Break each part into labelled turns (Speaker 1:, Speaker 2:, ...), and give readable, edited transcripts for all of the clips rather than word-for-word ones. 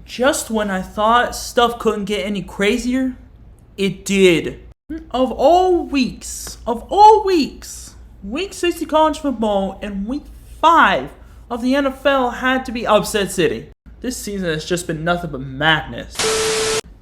Speaker 1: Just when I thought stuff couldn't get any crazier, it did. Of all weeks, Week 6 of college football and Week 5 of the NFL had to be Upset City. This season has just been nothing but madness.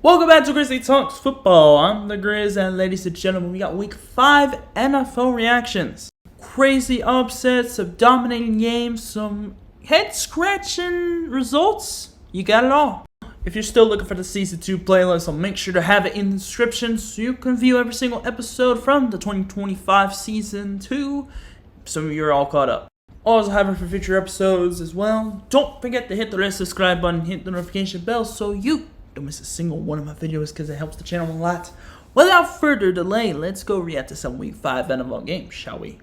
Speaker 1: Welcome back to Grizzly Talks Football. I'm the Grizz, and ladies and gentlemen, we got Week 5 NFL reactions. Crazy upsets, some dominating games, some head-scratching results. You got it all. If you're still looking for the Season 2 playlist, I'll make sure to have it in the description so you can view every single episode from the 2025 Season 2. Some of you are all caught up. Also have it for future episodes as well. Don't forget to hit the red subscribe button, hit the notification bell so you don't miss a single one of my videos because it helps the channel a lot. Without further delay, let's go react to some Week 5 NFL games, shall we?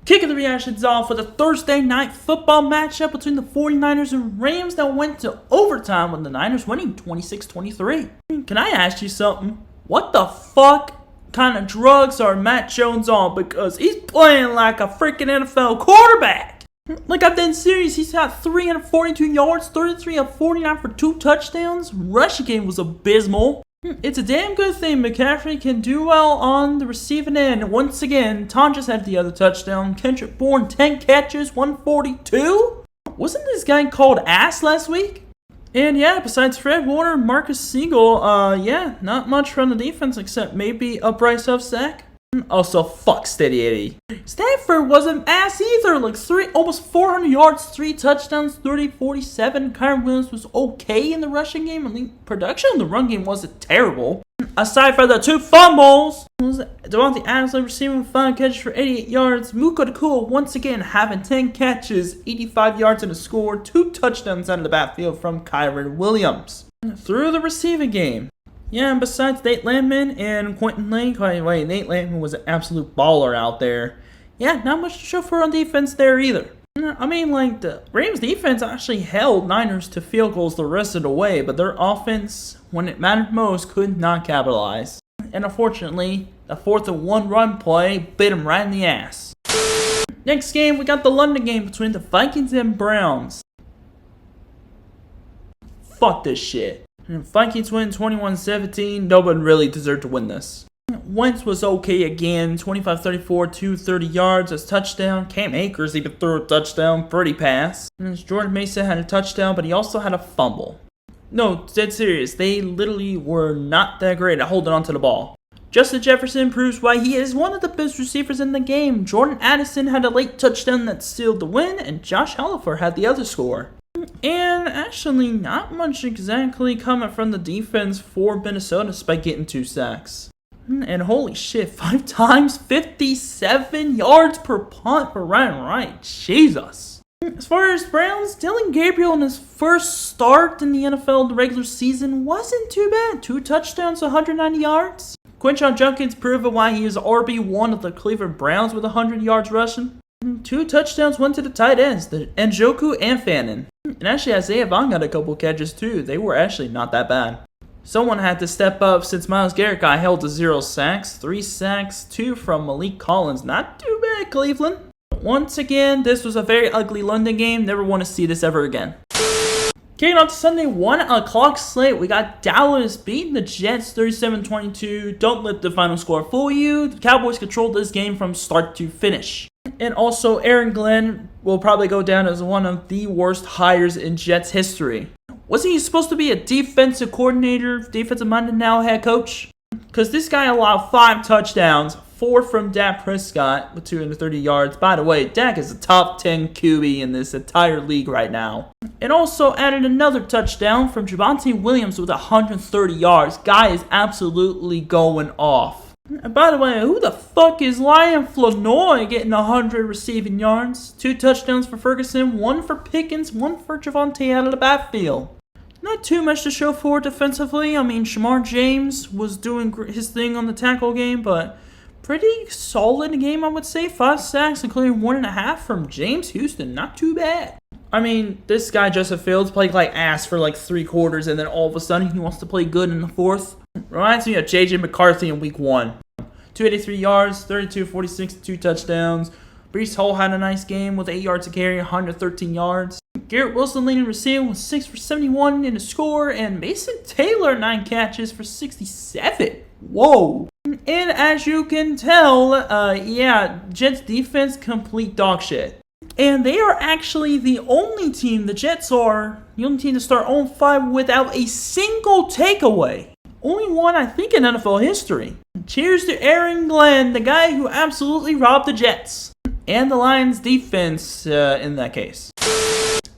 Speaker 1: Kicking the reactions off with a Thursday night football matchup between the 49ers and Rams that went to overtime with the Niners winning 26-23. Can I ask you something? What the fuck kind of drugs are Matt Jones on? Because he's playing like a freaking NFL quarterback. Like, I'm dead serious. He's got 342 yards, 33 of 49 for 2 touchdowns. Rushing game was abysmal. It's a damn good thing McCaffrey can do well on the receiving end. Once again, Tom just had the other touchdown. Kendrick Bourne, 10 catches, 142? Wasn't this guy called ass last week? And yeah, besides Fred Warner, Marcus Siegel, yeah, not much from the defense except maybe a Bryce Huff sack. Also, fuck Steady Eddie. Stanford wasn't ass either. Like almost 400 yards, 3 touchdowns, 30-47. Kyron Williams was okay in the rushing game. I mean, production in the run game wasn't terrible. Aside from the 2 fumbles, Devontae Adams receiving 5 catches for 88 yards. Muka Nakua once again having 10 catches, 85 yards in a score, 2 touchdowns out of the backfield from Kyron Williams. Through the receiving game. Yeah, and besides Nate Landman and Quentin Lake, Nate Landman was an absolute baller out there. Yeah, not much to show for on defense there either. I mean, like, the Rams defense actually held Niners to field goals the rest of the way, but their offense, when it mattered most, could not capitalize. And unfortunately, the 4th and 1 run play bit him right in the ass. Next game, we got the London game between the Vikings and Browns. Fuck this shit. Vikings win 21-17. Nobody really deserved to win this. Wentz was okay again. 25-34, 230 yards as touchdown. Cam Akers even threw a touchdown. Pretty pass. And Jordan Mason had a touchdown, but he also had a fumble. No, dead serious. They literally were not that great at holding on to the ball. Justin Jefferson proves why he is one of the best receivers in the game. Jordan Addison had a late touchdown that sealed the win, and Josh Halliford had the other score. And actually, not much exactly coming from the defense for Minnesota despite getting 2 sacks. And holy shit, 5 times, 57 yards per punt for Ryan Wright. Jesus. As far as Browns, Dylan Gabriel in his first start in the NFL in the regular season wasn't too bad. 2 touchdowns, 190 yards. Quinshon Judkins proving why he is RB1 of the Cleveland Browns with 100 yards rushing. 2 touchdowns went to the tight ends, Njoku and Fannin. And actually, Isaiah Vaughn got a couple catches too. They were actually not that bad. Someone had to step up since Myles Garrett got held to 0 sacks. 3 sacks, 2 from Malik Collins. Not too bad, Cleveland. Once again, this was a very ugly London game. Never want to see this ever again. Kicking off to Sunday, 1 o'clock slate. We got Dallas beating the Jets 37-22. Don't let the final score fool you. The Cowboys controlled this game from start to finish. And also, Aaron Glenn will probably go down as one of the worst hires in Jets history. Wasn't he supposed to be a defensive coordinator, defensive-minded now head coach? Because this guy allowed 5 touchdowns, 4 from Dak Prescott with 230 yards. By the way, Dak is a top 10 QB in this entire league right now. And also added another touchdown from Javonte Williams with 130 yards. Guy is absolutely going off. And by the way, who the fuck is Lion Flournoy getting 100 receiving yards? 2 touchdowns for Ferguson, 1 for Pickens, 1 for Javonte out of the backfield. Not too much to show for defensively. I mean, Shamar James was doing his thing on the tackle game, but pretty solid game, I would say. 5 sacks, including 1.5 from James Houston. Not too bad. I mean, this guy, Justin Fields, played like ass for like 3 quarters, and then all of a sudden he wants to play good in the 4th. Reminds me of J.J. McCarthy in week 1. 283 yards, 32-46, 2 touchdowns. Breece Hall had a nice game with 8 yards to carry, 113 yards. Garrett Wilson leading receiving with 6 for 71 in the score, and Mason Taylor 9 catches for 67. Whoa. And as you can tell, Jets defense complete dog shit. And they are actually the only team, the Jets are the only team to start 0-5 without a single takeaway. Only one, I think, in NFL history. Cheers to Aaron Glenn, the guy who absolutely robbed the Jets. And the Lions defense in that case.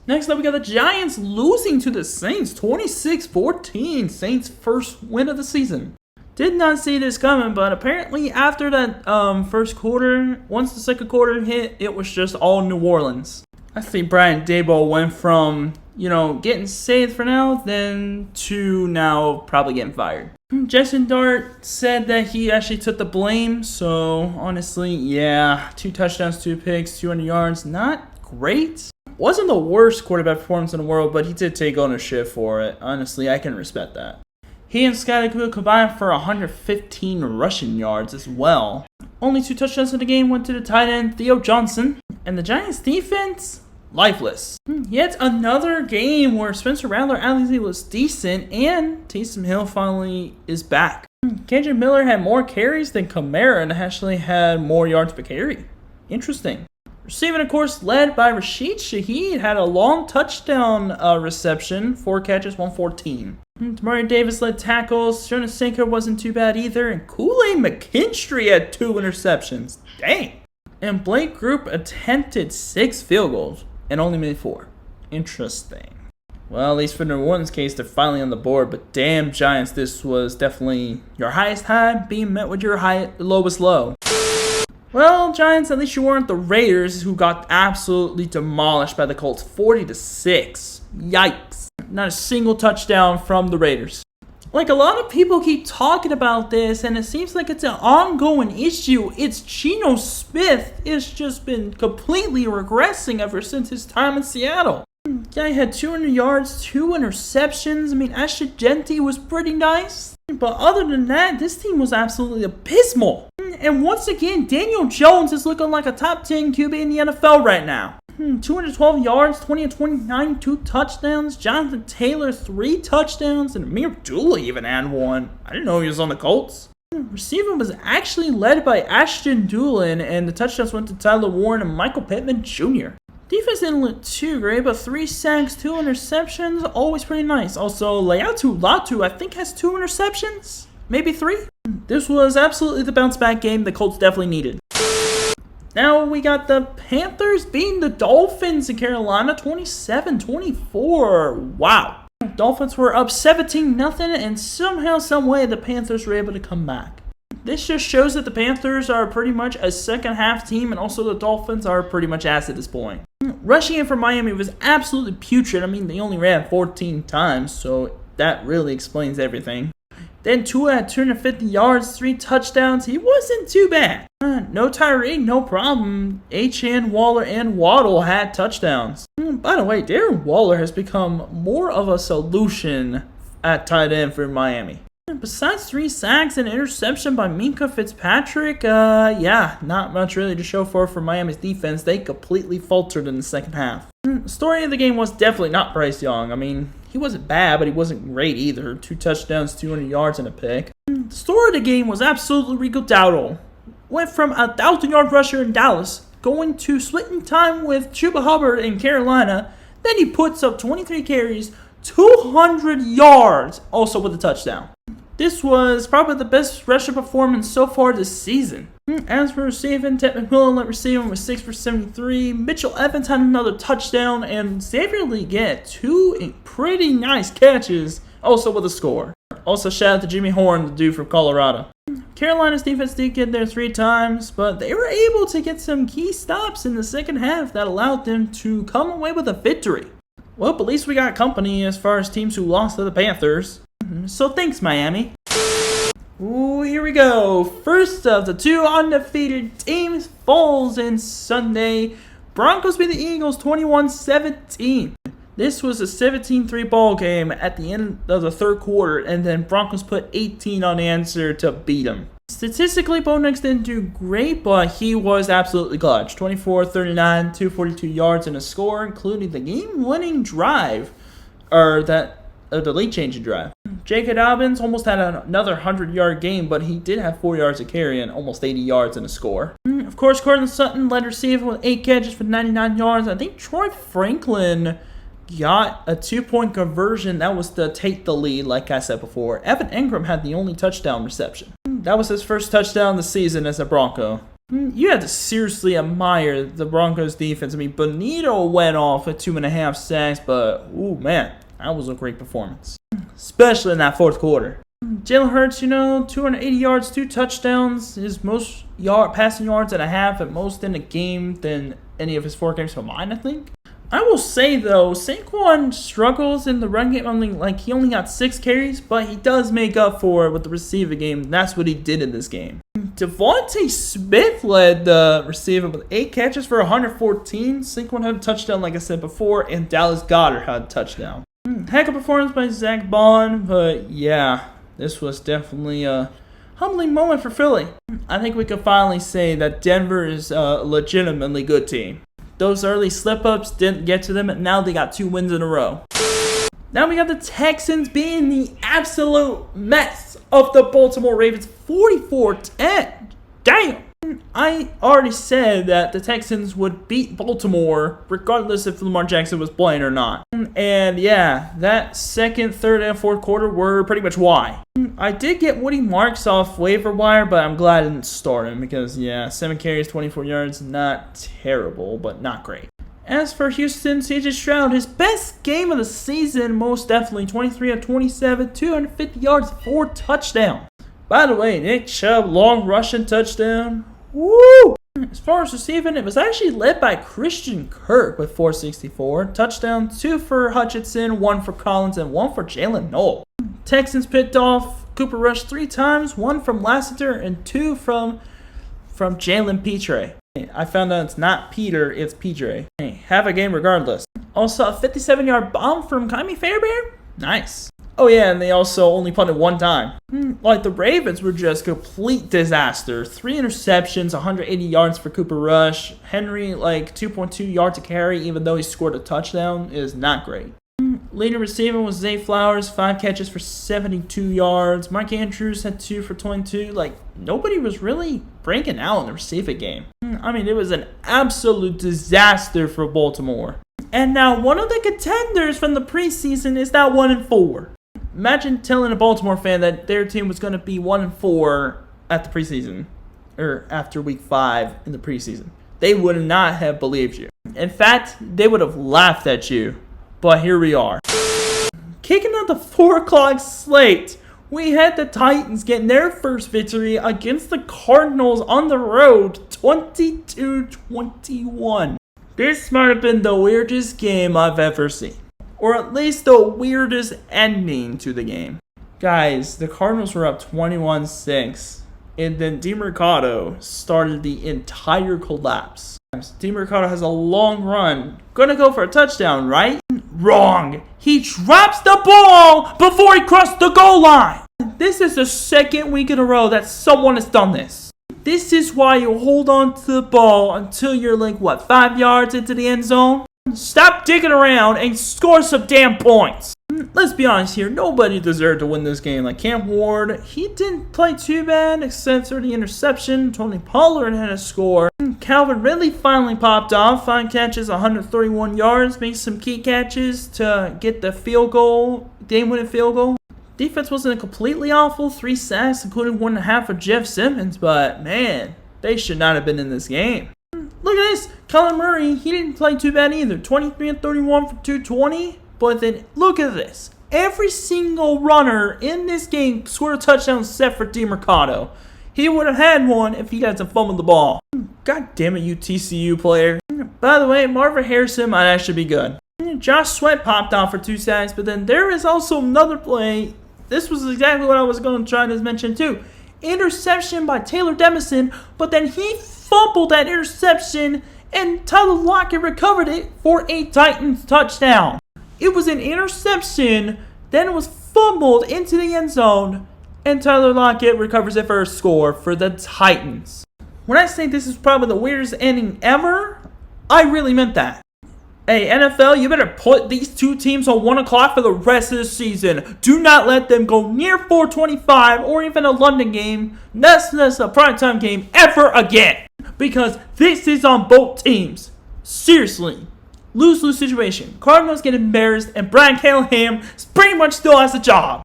Speaker 1: Next up, we got the Giants losing to the Saints, 26-14. Saints' first win of the season. Did not see this coming, but apparently after that first quarter, once the second quarter hit, it was just all New Orleans. I think Brian Daboll went from, getting saved for now, then to now probably getting fired. Jason Dart said that he actually took the blame, so honestly, 2 touchdowns, 2 picks, 200 yards, not great. Wasn't the worst quarterback performance in the world, but he did take ownership for it. Honestly, I can respect that. He and Scotty combined for 115 rushing yards as well. Only 2 touchdowns in the game went to the tight end Theo Johnson. And the Giants defense, lifeless. Yet another game where Spencer Rattler actually was decent and Taysom Hill finally is back. Kendrick Miller had more carries than Kamara and actually had more yards per carry. Interesting. Receiving, of course, led by Rashid Shaheed, had a long touchdown reception, 4 catches, 114. Tamari Davis led tackles. Jonas Sinker wasn't too bad either. And Kool-Aid McKinstry had 2 interceptions. Dang. And Blake Group attempted 6 field goals and only made 4. Interesting. Well, at least for New Orleans' case, they're finally on the board. But damn, Giants, this was definitely your highest high being met with your lowest low. Well, Giants, at least you weren't the Raiders, who got absolutely demolished by the Colts, 40-6. Yikes. Not a single touchdown from the Raiders. Like, a lot of people keep talking about this, and it seems like it's an ongoing issue. It's Geno Smith. It's just been completely regressing ever since his time in Seattle. Guy had 200 yards, 2 interceptions. I mean, Ashton Genty was pretty nice. But other than that, this team was absolutely abysmal. And once again, Daniel Jones is looking like a top 10 QB in the NFL right now. 212 yards, 20 of 29, 2 touchdowns. Jonathan Taylor, 3 touchdowns. And Amir Abdullah even had 1. I didn't know he was on the Colts. Receiving was actually led by Ashton Dulin, and the touchdowns went to Tyler Warren and Michael Pittman Jr. Defense didn't look too great, but 3 sacks, 2 interceptions, always pretty nice. Also, Leatu Latu, I think, has 2 interceptions, maybe 3. This was absolutely the bounce back game the Colts definitely needed. Now we got the Panthers beating the Dolphins in Carolina, 27-24. Wow. Dolphins were up 17-0, and somehow, some way, the Panthers were able to come back. This just shows that the Panthers are pretty much a second half team, and also the Dolphins are pretty much ass at this point. Rushing in for Miami was absolutely putrid. I mean, they only ran 14 times, so that really explains everything. Then Tua had 250 yards, 3 touchdowns. He wasn't too bad. No Tyreek, no problem. Achane, Waller, and Waddle had touchdowns. By the way, Darren Waller has become more of a solution at tight end for Miami. Besides 3 sacks and interception by Minkah Fitzpatrick, not much really to show for Miami's defense. They completely faltered in the second half. The story of the game was definitely not Bryce Young. I mean, he wasn't bad, but he wasn't great either. 2 touchdowns, 200 yards, and a pick. The story of the game was absolutely Rico Dowdle. Went from a 1,000-yard rusher in Dallas, going to splitting time with Chuba Hubbard in Carolina. Then he puts up 23 carries, 200 yards, also with a touchdown. This was probably the best rusher performance so far this season. As for receiving, Ted McMillan led receiving with 6 for 73. Mitchell Evans had another touchdown, and Xavier Legette 2 pretty nice catches, also with a score. Also, shout out to Jimmy Horn, the dude from Colorado. Carolina's defense did get there 3 times, but they were able to get some key stops in the second half that allowed them to come away with a victory. Well, at least we got company as far as teams who lost to the Panthers. So thanks, Miami. Ooh, here we go. First of the 2 undefeated teams falls in Sunday. Broncos beat the Eagles 21-17. This was a 17-3 ball game at the end of the third quarter, and then Broncos put 18 on the answer to beat them. Statistically, Bo Nix didn't do great, but he was absolutely clutch. 24, 39, 242 yards and a score, including the game-winning drive, or the lead-changing drive. J.K. Dobbins almost had another 100-yard game, but he did have 4 yards of carry and almost 80 yards and a score. Of course, Cortland Sutton led receiver with 8 catches for 99 yards. I think Troy Franklin got a 2-point conversion. That was to take the lead, like I said before. Evan Engram had the only touchdown reception. That was his first touchdown of the season as a Bronco. You had to seriously admire the Broncos defense. I mean, Bonito went off with 2.5 sacks, but, ooh, man, that was a great performance, especially in that fourth quarter. Jalen Hurts, 280 yards, 2 touchdowns, his most passing yards and a half at most in a game than any of his 4 games combined, I think. I will say, though, Saquon struggles in the run game. I mean, he only got 6 carries, but he does make up for it with the receiving game. That's what he did in this game. Devontae Smith led the receiver with 8 catches for 114. Saquon had a touchdown, like I said before, and Dallas Goedert had a touchdown. Heck of a performance by Zach Bond, but yeah, this was definitely a humbling moment for Philly. I think we could finally say that Denver is a legitimately good team. Those early slip-ups didn't get to them, and now they got 2 wins in a row. Now we got the Texans being the absolute mess of the Baltimore Ravens, 44-10. Damn! I already said that the Texans would beat Baltimore regardless if Lamar Jackson was playing or not. And yeah, that second, third, and fourth quarter were pretty much why. I did get Woody Marks off waiver wire, but I'm glad I didn't start him because, yeah, 7 carries, 24 yards, not terrible, but not great. As for Houston, CJ Stroud, his best game of the season, most definitely, 23 of 27, 250 yards, 4 touchdowns. By the way, Nick Chubb, long rushing touchdown. Woo! As far as receiving, it was actually led by Christian Kirk with 464. Touchdown, 2 for Hutchinson, 1 for Collins, and 1 for Jalen Noel. Texans picked off Cooper Rush 3 times, 1 from Lassiter and 2 from Jalen Petre. I found out it's not Peter, it's Petre. Have a game regardless. Also, a 57-yard bomb from Kymie Fairbairn. Nice. Oh yeah, and they also only punted 1 time. The Ravens were just complete disaster. 3 interceptions, 180 yards for Cooper Rush. Henry, 2.2 yards to carry, even though he scored a touchdown, is not great. Leading receiver was Zay Flowers, 5 catches for 72 yards. Mike Andrews had 2 for 22. Nobody was really breaking out in the receiving game. I mean, it was an absolute disaster for Baltimore. And now one of the contenders from the preseason is now 1-4. Imagine telling a Baltimore fan that their team was going to be 1-4 at the preseason, or after week 5 in the preseason. They would not have believed you. In fact, they would have laughed at you. But here we are. Kicking out the 4 o'clock slate, we had the Titans getting their first victory against the Cardinals on the road, 22-21. This might have been the weirdest game I've ever seen. Or at least the weirdest ending to the game. Guys, the Cardinals were up 21-6. And then DeMercado started the entire collapse. DeMercado has a long run. Gonna go for a touchdown, right? Wrong. He drops the ball before he crossed the goal line. This is the second week in a row that someone has done this. This is why you hold on to the ball until you're 5 yards into the end zone. Stop digging around and score some damn points. Let's be honest here. Nobody deserved to win this game. Cam Ward, he didn't play too bad except for the interception. Tony Pollard had a score. Calvin Ridley finally popped off. 5 catches, 131 yards. Made some key catches to get the field goal, game-winning field goal. Defense wasn't completely awful. 3 sacks, including 1.5 for Jeff Simmons. But, man, they should not have been in this game. Look at this. Kyler Murray, he didn't play too bad either. 23 and 31 for 220. But then, look at this. Every single runner in this game scored a touchdown except for DeMercado. He would have had one if he hadn't fumbled the ball. God damn it, you TCU player. By the way, Marvin Harrison might actually be good. Josh Sweat popped off for 2 sacks, but then there is also another play. This was exactly what I was going to try to mention too. Interception by Taylor Demison, but then he fumbled that interception and Tyler Lockett recovered it for a Titans touchdown. It was an interception, then it was fumbled into the end zone. and Tyler Lockett recovers it for a score for the Titans. When I say this is probably the weirdest ending ever, I really meant that. Hey, NFL, you better put these two teams on 1 o'clock for the rest of the season. Do not let them go near 4:25 or even a London game. That's a primetime game ever again. Because this is on both teams. Seriously. Lose-lose situation. Cardinals get embarrassed and Brian Callahan pretty much still has a job.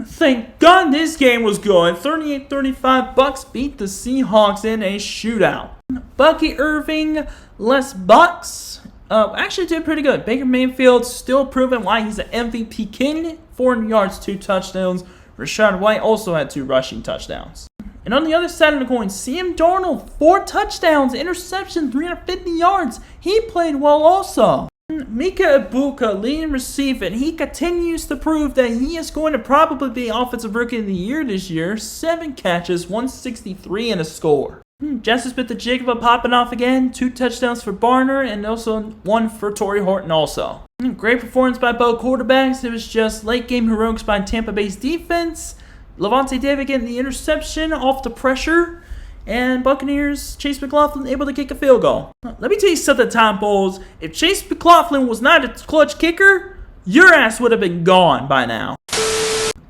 Speaker 1: Thank God this game was good. 38-35, Bucks beat the Seahawks in a shootout. Bucky Irving, less Bucks. Actually did pretty good. Baker Mayfield still proving why he's an MVP candidate. 400 yards, 2 touchdowns. Rashad White also had 2 rushing touchdowns. And on the other side of the coin, Sam Darnold, 4 touchdowns, interception, 350 yards. He played well also. Mika Ibuka, leading receiver, he continues to prove that he is going to probably be Offensive Rookie of the Year this year. 7 catches, 163 and a score. Justice Smith-Njigba popping off again. 2 touchdowns for Barner and also 1 for Torrey Horton also. Great performance by both quarterbacks. It was just late game heroics by Tampa Bay's defense. Levante David getting the interception off the pressure. And Buccaneers, Chase McLaughlin able to kick a field goal. Let me tell you something, Tom Bowles. If Chase McLaughlin was not a clutch kicker, your ass would have been gone by now.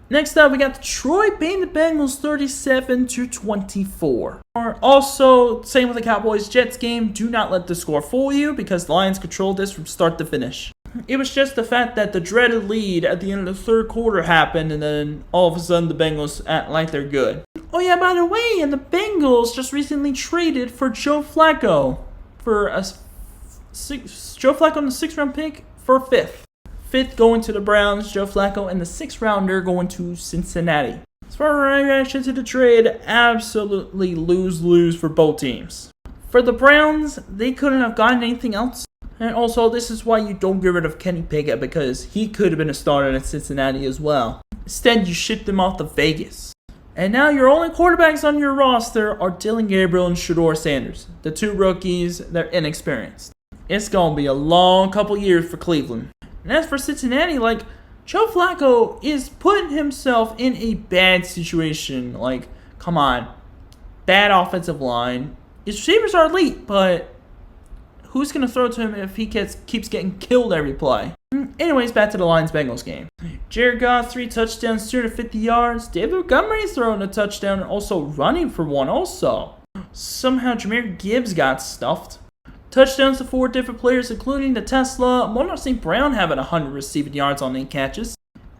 Speaker 1: Next up, we got Detroit beating the Bengals 37-24. Also, same with the Cowboys-Jets game. Do not let the score fool you because the Lions controlled this from start to finish. It was just the fact that the dreaded lead at the end of the third quarter happened, and then all of a sudden the Bengals act like they're good. Oh yeah, by the way, and the Bengals just recently traded for Joe Flacco for Joe Flacco in the 6th round pick for 5th. 5th going to the Browns, Joe Flacco, and the 6th rounder going to Cincinnati. As far as my reaction to the trade, absolutely lose-lose for both teams. For the Browns, they couldn't have gotten anything else. And also, this is why you don't get rid of Kenny Pickett because he could have been a starter at Cincinnati as well. Instead, you shipped him off to Vegas. And now your only quarterbacks on your roster are Dylan Gabriel and Shedeur Sanders. The 2 rookies, they're inexperienced. It's going to be a long couple years for Cleveland. And as for Cincinnati, Joe Flacco is putting himself in a bad situation. Come on. Bad offensive line. His receivers are elite, but who's going to throw to him if he keeps getting killed every play? Anyways, back to the Lions-Bengals game. Jared Goff, 3 touchdowns, 250 yards. David Montgomery throwing a touchdown and also running for 1 also. Somehow Jahmyr Gibbs got stuffed. Touchdowns to 4 different players, including the Tesla. Amon St. Brown having 100 receiving yards on 8 catches.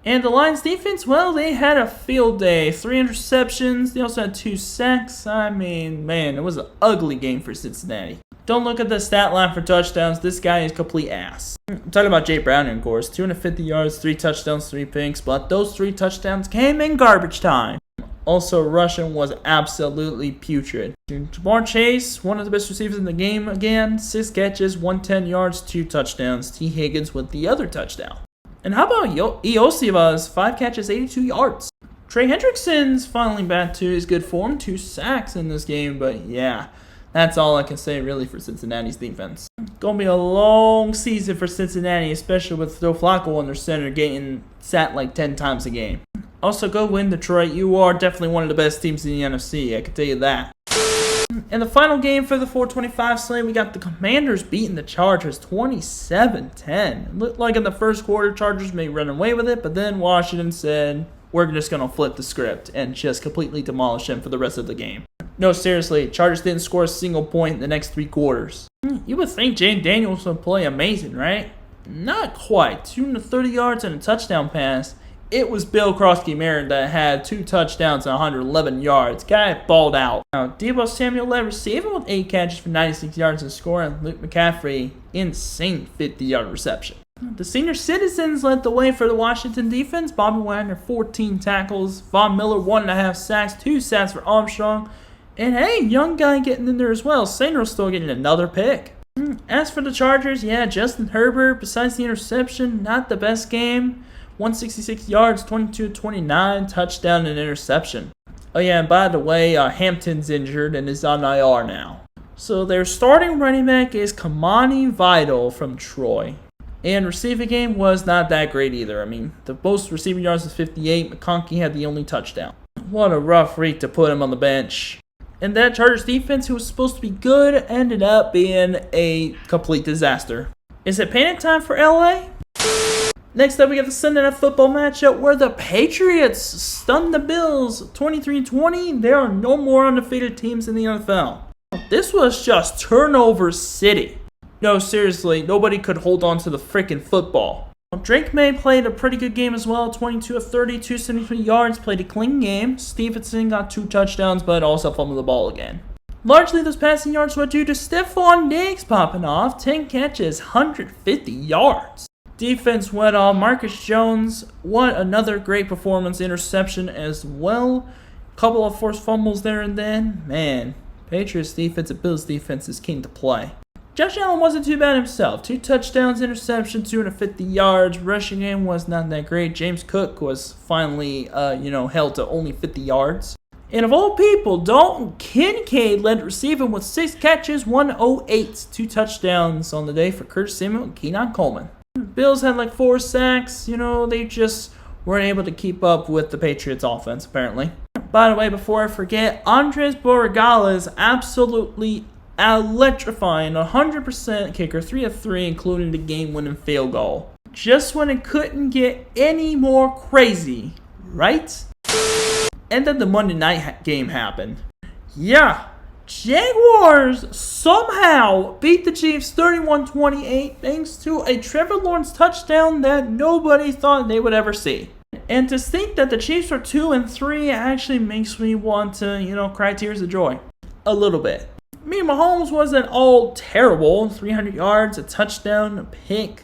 Speaker 1: And the Lions defense, well, they had a field day. 3 interceptions. They also had 2 sacks. I mean, man, it was an ugly game for Cincinnati. Don't look at the stat line for touchdowns. This guy is complete ass. I'm talking about Jay Brown, of course. 250 yards, 3 touchdowns, 3 picks. But those 3 touchdowns came in garbage time. Also, rushing was absolutely putrid. Jamar Chase, one of the best receivers in the game again. 6 catches, 110 yards, 2 touchdowns. T. Higgins with the other touchdown. And how about Iosivas? 5 catches, 82 yards. Trey Hendrickson's finally back to his good form. 2 sacks in this game, but yeah. That's all I can say really for Cincinnati's defense. Gonna be a long season for Cincinnati, especially with Joe Flacco on their center getting sacked 10 times a game. Also, go win Detroit. You are definitely one of the best teams in the NFC, I can tell you that. In the final game for the 425 slate, we got the Commanders beating the Chargers 27-10. It looked like in the first quarter, Chargers may run away with it, but then Washington said, we're just going to flip the script and just completely demolish them for the rest of the game. No, seriously, Chargers didn't score a single point in the next 3 quarters. You would think Jane Daniels would play amazing, right? Not quite. 230 yards and a touchdown pass. It was Bill Krosky-Merritt that had 2 touchdowns and 111 yards. Guy balled out. Now, Deebo Samuel led receiving with 8 catches for 96 yards and score, and Luke McCaffrey, insane 50-yard reception. The senior citizens led the way for the Washington defense. Bobby Wagner, 14 tackles. Von Miller, 1.5 sacks. 2 sacks for Armstrong. And hey, young guy getting in there as well. Sainers still getting another pick. As for the Chargers, yeah, Justin Herbert, besides the interception, not the best game. 166 yards, 22-29, touchdown and interception. Oh yeah, and by the way, Hampton's injured and is on IR now. So their starting running back is Kamani Vidal from Troy. And receiving game was not that great either. I mean, the most receiving yards was 58. McConkey had the only touchdown. What a rough week to put him on the bench. And that Chargers defense, who was supposed to be good, ended up being a complete disaster. Is it panic time for LA? Next up, we got the Sunday Night Football matchup where the Patriots stunned the Bills 23-20. There are no more undefeated teams in the NFL. This was just turnover city. No, seriously, nobody could hold on to the freaking football. Drake May played a pretty good game as well, 22 of 30, 273 yards, played a clean game. Stevenson got 2 touchdowns, but also fumbled the ball again. Largely, those passing yards were due to Stephon Diggs popping off, 10 catches, 150 yards. Defense went off. Marcus Jones, what another great performance, interception as well. Couple of forced fumbles there and then. Man, Patriots defense and Bills defense is keen to play. Josh Allen wasn't too bad himself. 2 touchdowns, interception, 250 yards. Rushing game was not that great. James Cook was finally, held to only 50 yards. And of all people, Dalton Kincaid led receiving with 6 catches, 108. 2 touchdowns on the day for Curtis Samuel and Keenan Coleman. Bills had like 4 sacks. They just weren't able to keep up with the Patriots offense, apparently. By the way, before I forget, Andres Borregales is absolutely electrifying, 100% kicker, 3 of 3, including the game-winning field goal. Just when it couldn't get any more crazy, right? And then the Monday night game happened. Yeah, Jaguars somehow beat the Chiefs 31-28 thanks to a Trevor Lawrence touchdown that nobody thought they would ever see. And to think that the Chiefs are 2-3 actually makes me want to, cry tears of joy. A little bit. Me and Mahomes wasn't all terrible. 300 yards, a touchdown, a pick.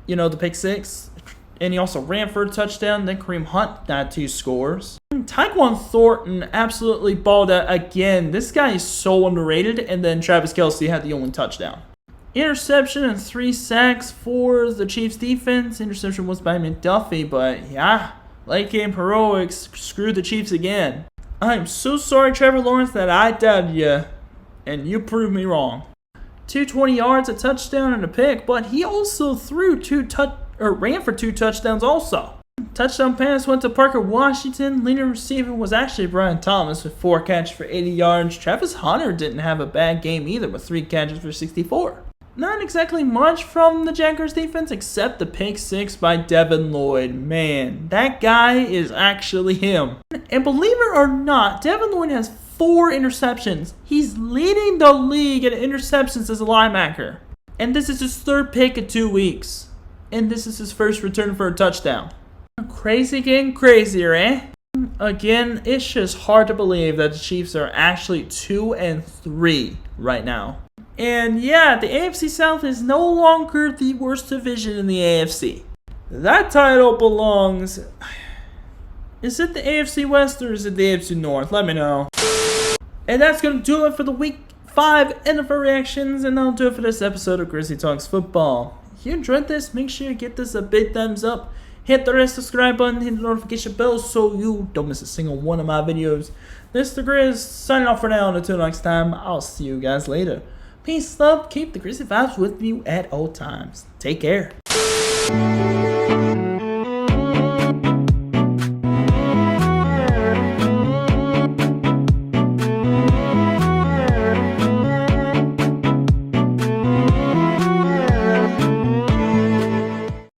Speaker 1: The pick 6. And he also ran for a touchdown. Then Kareem Hunt got 2 scores. Tyquan Thornton absolutely balled out again. This guy is so underrated. And then Travis Kelce had the only touchdown. Interception and 3 sacks for the Chiefs defense. Interception was by McDuffie. But yeah, late game heroics screwed the Chiefs again. I'm so sorry, Trevor Lawrence, that I doubted you. And you proved me wrong. 220 yards, a touchdown, and a pick, but he also ran for 2 touchdowns also. Touchdown pass went to Parker Washington. Leading receiver was actually Brian Thomas with 4 catches for 80 yards. Travis Hunter didn't have a bad game either with 3 catches for 64. Not exactly much from the Jaguars defense except the pick 6 by Devin Lloyd. Man, that guy is actually him. And believe it or not, Devin Lloyd has 4 interceptions. He's leading the league in interceptions as a linebacker. And this is his 3rd pick in 2 weeks. And this is his first return for a touchdown. Crazy getting crazier, eh? Again, it's just hard to believe that the Chiefs are actually 2-3 right now. And yeah, the AFC South is no longer the worst division in the AFC. That title belongs... Is it the AFC West or is it the AFC North? Let me know. And that's going to do it for the Week 5 NFL reactions. And that'll do it for this episode of Grizzly Talks Football. If you enjoyed this, make sure you get this a big thumbs up. Hit the red subscribe button, hit the notification bell so you don't miss a single one of my videos. This is the Grizz, signing off for now. Until next time, I'll see you guys later. Peace, love, keep the Grizzly vibes with you at all times. Take care.